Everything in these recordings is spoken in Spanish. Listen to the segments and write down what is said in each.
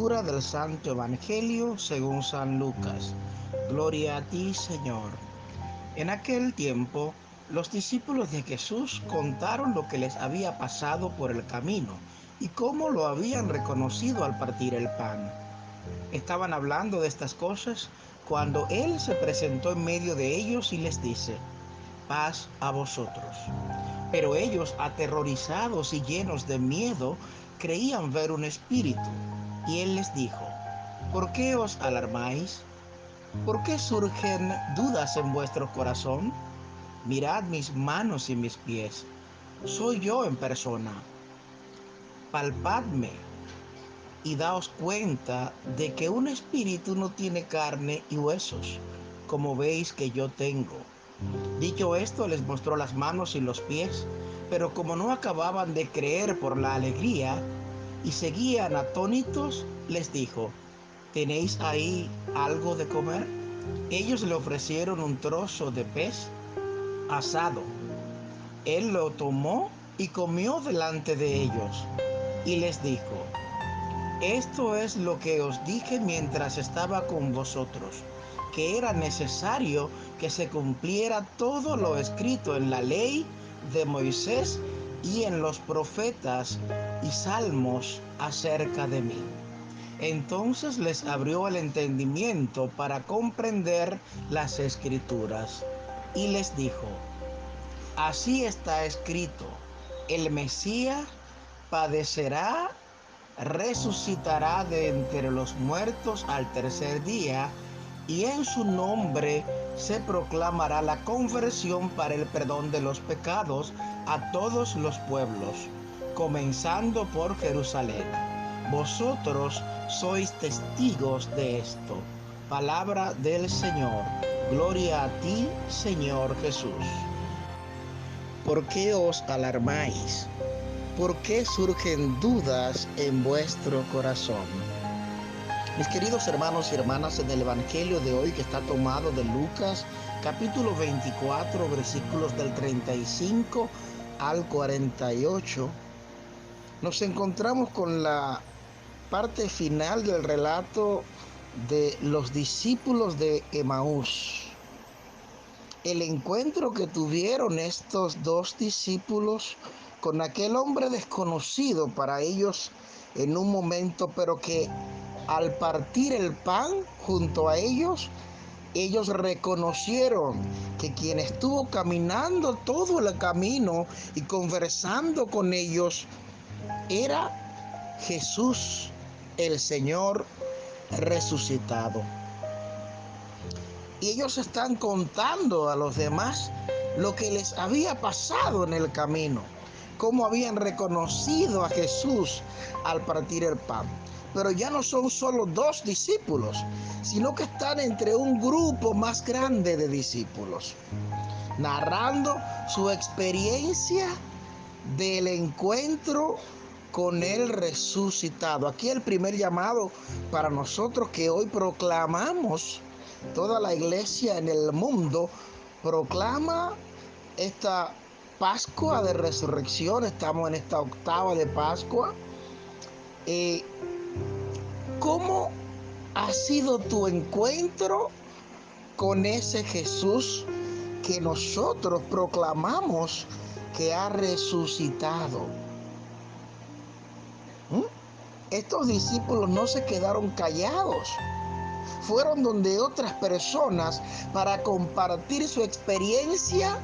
Lectura del Santo Evangelio según San Lucas. Gloria a ti, Señor. En aquel tiempo, los discípulos de Jesús contaron lo que les había pasado por el camino y cómo lo habían reconocido al partir el pan. Estaban hablando de estas cosas cuando Él se presentó en medio de ellos y les dice: paz a vosotros. Pero ellos, aterrorizados y llenos de miedo, creían ver un espíritu. Y Él les dijo: ¿por qué os alarmáis? ¿Por qué surgen dudas en vuestro corazón? Mirad mis manos y mis pies. Soy yo en persona. Palpadme y daos cuenta de que un espíritu no tiene carne y huesos, como veis que yo tengo. Dicho esto, les mostró las manos y los pies, pero como no acababan de creer por la alegría y seguían atónitos, les dijo: ¿tenéis ahí algo de comer? Ellos le ofrecieron un trozo de pez asado. Él lo tomó y comió delante de ellos, y les dijo: esto es lo que os dije mientras estaba con vosotros, que era necesario que se cumpliera todo lo escrito en la ley de Moisés y en los profetas y salmos acerca de mí. Entonces les abrió el entendimiento para comprender las escrituras y les dijo: así está escrito, el Mesías padecerá, resucitará de entre los muertos al tercer día, y en su nombre se proclamará la conversión para el perdón de los pecados a todos los pueblos, comenzando por Jerusalén. Vosotros sois testigos de esto. Palabra del Señor. Gloria a ti, Señor Jesús. ¿Por qué os alarmáis? ¿Por qué surgen dudas en vuestro corazón? Mis queridos hermanos y hermanas, en el Evangelio de hoy, que está tomado de Lucas, capítulo 24, versículos del 35 al 48, nos encontramos con la parte final del relato de los discípulos de Emaús. El encuentro que tuvieron estos dos discípulos con aquel hombre desconocido para ellos en un momento, pero que al partir el pan junto a ellos reconocieron que quien estuvo caminando todo el camino y conversando con ellos era Jesús, el Señor resucitado. Y ellos están contando a los demás lo que les había pasado en el camino, cómo habían reconocido a Jesús al partir el pan. Pero ya no son solo dos discípulos, sino que están entre un grupo más grande de discípulos, narrando su experiencia del encuentro con el resucitado. Aquí el primer llamado para nosotros que hoy proclamamos. Toda la iglesia en el mundo proclama esta Pascua de Resurrección. Estamos en esta octava de Pascua. ¿Cómo ha sido tu encuentro con ese Jesús que nosotros proclamamos que ha resucitado? Estos discípulos no se quedaron callados. Fueron donde otras personas para compartir su experiencia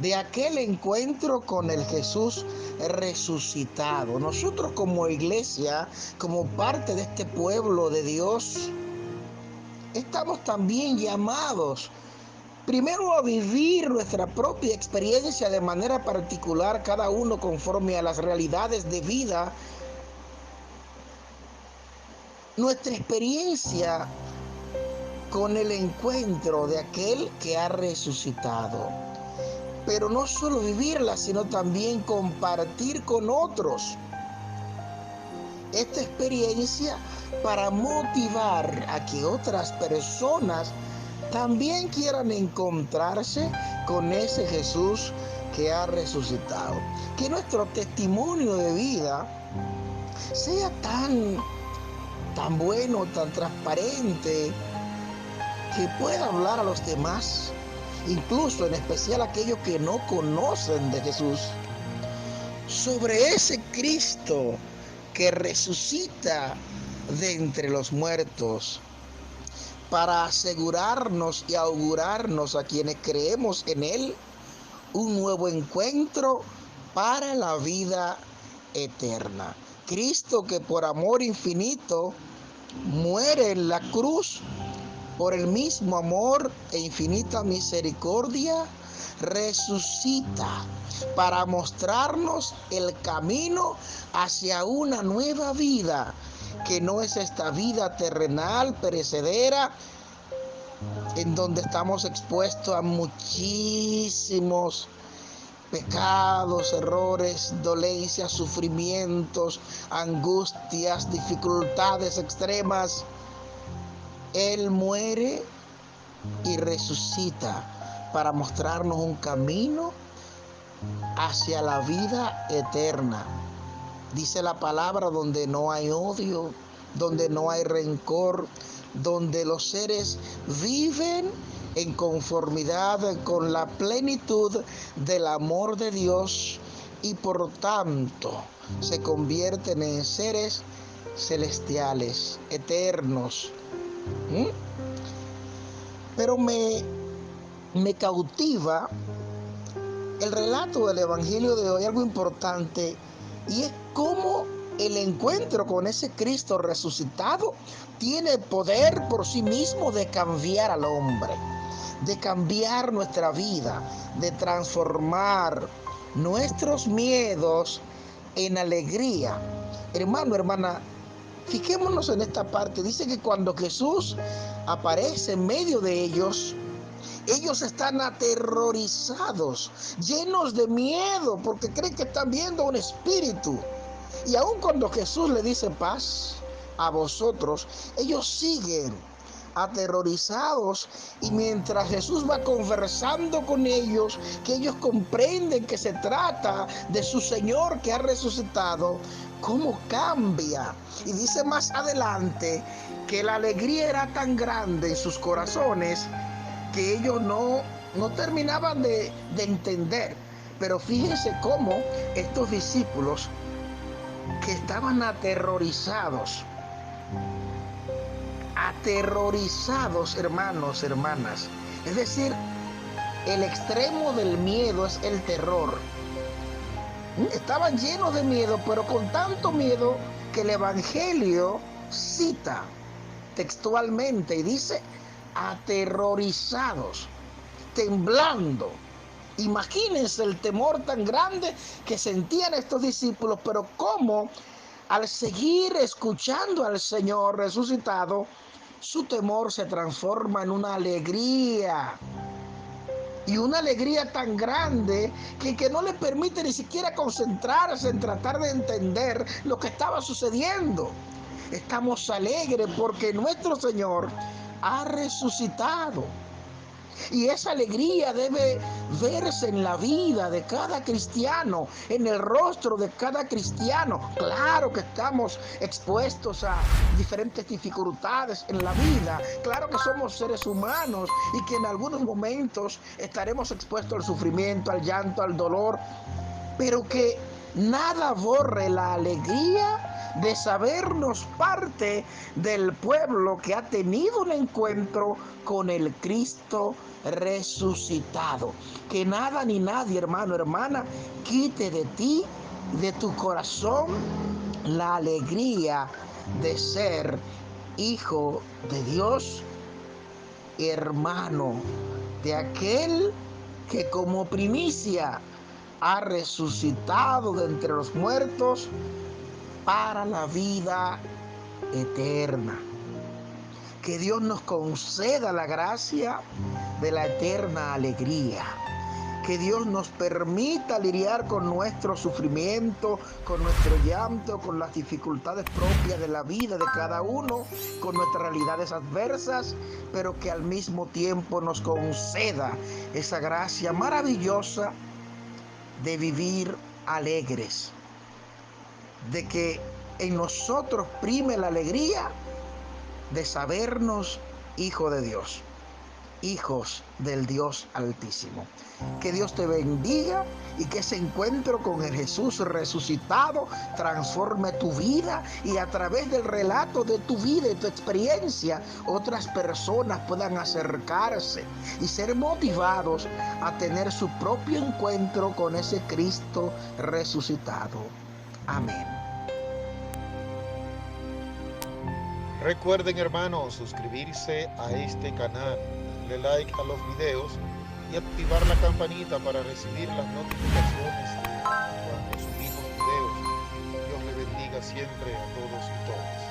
de aquel encuentro con el Jesús resucitado. Nosotros como iglesia, como parte de este pueblo de Dios, estamos también llamados primero a vivir nuestra propia experiencia de manera particular, cada uno conforme a las realidades de vida. Nuestra experiencia con el encuentro de aquel que ha resucitado. Pero no solo vivirla, sino también compartir con otros esta experiencia para motivar a que otras personas también quieran encontrarse con ese Jesús que ha resucitado. Que nuestro testimonio de vida sea tan tan bueno, tan transparente, que pueda hablar a los demás, incluso en especial a aquellos que no conocen de Jesús, sobre ese Cristo que resucita de entre los muertos, para asegurarnos y augurarnos a quienes creemos en Él un nuevo encuentro para la vida eterna. Cristo, que por amor infinito muere en la cruz, por el mismo amor e infinita misericordia, resucita para mostrarnos el camino hacia una nueva vida, que no es esta vida terrenal, perecedera, en donde estamos expuestos a muchísimos pecados, errores, dolencias, sufrimientos, angustias, dificultades extremas. Él muere y resucita para mostrarnos un camino hacia la vida eterna. Dice la palabra, donde no hay odio, donde no hay rencor, donde los seres viven en conformidad con la plenitud del amor de Dios y por tanto se convierten en seres celestiales, eternos. Pero me cautiva el relato del Evangelio de hoy, algo importante, y es cómo el encuentro con ese Cristo resucitado tiene poder por sí mismo de cambiar al hombre, de cambiar nuestra vida, de transformar nuestros miedos en alegría. Hermano, hermana, fijémonos en esta parte. Dice que cuando Jesús aparece en medio de ellos están aterrorizados, llenos de miedo, porque creen que están viendo un espíritu. Y aun cuando Jesús le dice paz a vosotros, ellos siguen aterrorizados, y mientras Jesús va conversando con ellos, que ellos comprenden que se trata de su Señor que ha resucitado, cómo cambia. Y dice más adelante que la alegría era tan grande en sus corazones que ellos no terminaban de entender. Pero fíjense cómo estos discípulos, que estaban aterrorizados, hermanos, hermanas. Es decir, el extremo del miedo es el terror. Estaban llenos de miedo, pero con tanto miedo que el Evangelio cita textualmente y dice aterrorizados, temblando. Imagínense el temor tan grande que sentían estos discípulos, pero cómo al seguir escuchando al Señor resucitado, su temor se transforma en una alegría. Y una alegría tan grande que no le permite ni siquiera concentrarse en tratar de entender lo que estaba sucediendo. Estamos alegres porque nuestro Señor ha resucitado. Y esa alegría debe verse en la vida de cada cristiano, en el rostro de cada cristiano. Claro que estamos expuestos a diferentes dificultades en la vida. Claro que somos seres humanos y que en algunos momentos estaremos expuestos al sufrimiento, al llanto, al dolor. Pero que nada borre la alegría de sabernos parte del pueblo que ha tenido un encuentro con el Cristo resucitado. Que nada ni nadie, hermano, hermana, quite de ti, de tu corazón, la alegría de ser hijo de Dios, hermano de aquel que como primicia ha resucitado de entre los muertos para la vida eterna. Que Dios nos conceda la gracia de la eterna alegría. Que Dios nos permita lidiar con nuestro sufrimiento, con nuestro llanto, con las dificultades propias de la vida de cada uno, con nuestras realidades adversas, pero que al mismo tiempo nos conceda esa gracia maravillosa de vivir alegres, de que en nosotros prime la alegría de sabernos hijo de Dios, hijos del Dios Altísimo. Que Dios te bendiga y que ese encuentro con el Jesús resucitado transforme tu vida, y a través del relato de tu vida y tu experiencia otras personas puedan acercarse y ser motivados a tener su propio encuentro con ese Cristo resucitado. Amén. Recuerden, hermanos, suscribirse a este canal, darle like a los videos y activar la campanita para recibir las notificaciones cuando subimos videos. Dios le bendiga siempre a todos y todas.